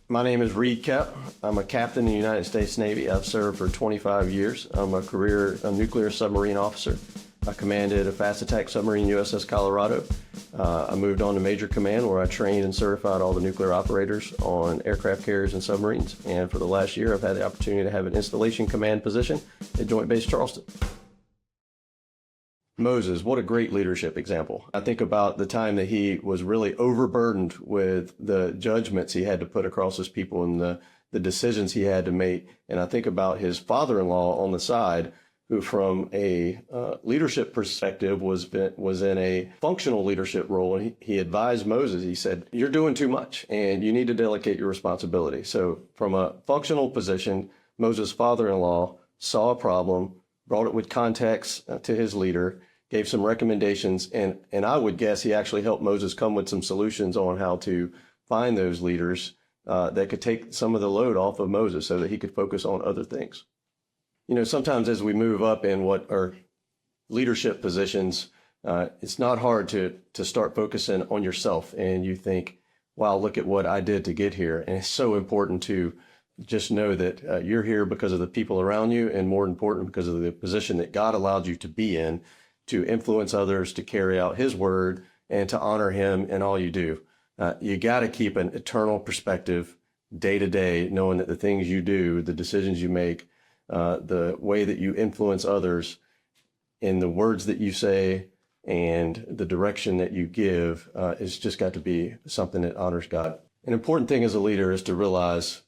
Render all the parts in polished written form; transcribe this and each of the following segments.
My name is Reed Koepp. I'm a captain in the United States Navy. I've served for 25 years. I'm a career nuclear submarine officer. I commanded a fast attack submarine USS Colorado. I moved on to Major Command, where I trained and certified all the nuclear operators on aircraft carriers and submarines. And for the last year, I've had the opportunity to have an installation command position at Joint Base Charleston. Moses, what a great leadership example. I think about the time that he was really overburdened with the judgments he had to put across his people and the decisions he had to make. And I think about his father-in-law on the side, who from a leadership perspective was in a functional leadership role. And he advised Moses, he said, you're doing too much and you need to delegate your responsibility. So from a functional position, Moses' father-in-law saw a problem, brought it with context to his leader, gave some recommendations, and I would guess he actually helped Moses come with some solutions on how to find those leaders that could take some of the load off of Moses so that he could focus on other things. You know, sometimes as we move up in what are leadership positions, it's not hard to start focusing on yourself, and you think, wow, look at what I did to get here. And it's so important to just know that you're here because of the people around you, and more important, because of the position that God allowed you to be in, to influence others, to carry out his word, and to honor him in all you do. You got to keep an eternal perspective day to day, knowing that the things you do, the decisions you make, the way that you influence others, in the words that you say, and the direction that you give, is just got to be something that honors God. An important thing as a leader is to realize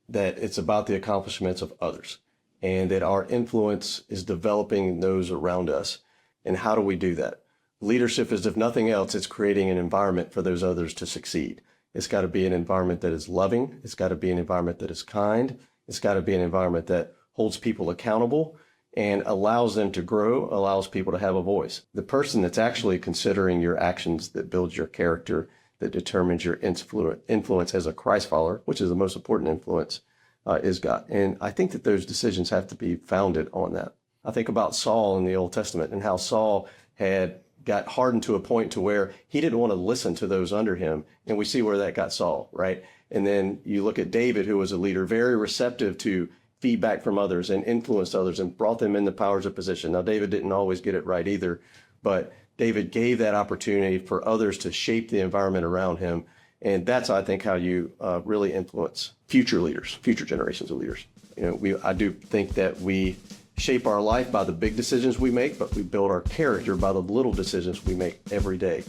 that it's about the accomplishments of others, and that our influence is developing those around us. And how do we do that? Leadership is, if nothing else, it's creating an environment for those others to succeed. It's got to be an environment that is loving. It's got to be an environment that is kind. It's got to be an environment that holds people accountable and allows them to grow, allows people to have a voice. The person that's actually considering your actions that builds your character, that determines your influence as a Christ follower, which is the most important influence, is God. And I think that those decisions have to be founded on that. I think about Saul in the Old Testament and how Saul had got hardened to a point to where he didn't want to listen to those under him. And we see where that got Saul, right? And then you look at David, who was a leader, very receptive to feedback from others and influenced others and brought them into powers of position. Now, David didn't always get it right either, but David gave that opportunity for others to shape the environment around him. And that's, I think, how you really influence future leaders, future generations of leaders. You know, I do think that we shape our life by the big decisions we make, but we build our character by the little decisions we make every day.